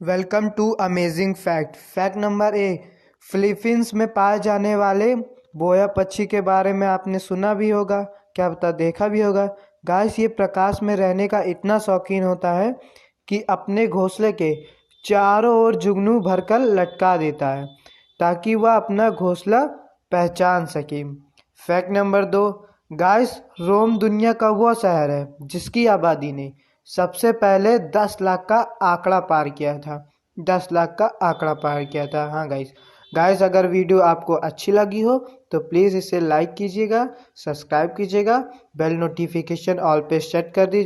Welcome to amazing fact. Fact number A, Philippines में पाए जाने वाले बोया पक्षी के बारे में आपने सुना भी होगा, क्या पता देखा भी होगा। गाइस, ये प्रकाश में रहने का इतना शौकीन होता है कि अपने घोंसले के चारों ओर जुगनू भरकर लटका देता है ताकि वह अपना घोंसला पहचान सके। फैक्ट नंबर 2, गाइस, रोम दुनिया का वह शहर है जिसकी आबादी ने सबसे पहले 10 लाख का आंकड़ा पार किया था। 10 लाख का आंकड़ा पार किया था। हाँ गाइस, अगर वीडियो आपको अच्छी लगी हो तो प्लीज़ इसे लाइक कीजिएगा, सब्सक्राइब कीजिएगा, बेल नोटिफिकेशन ऑल पे सेट कर दीजिए।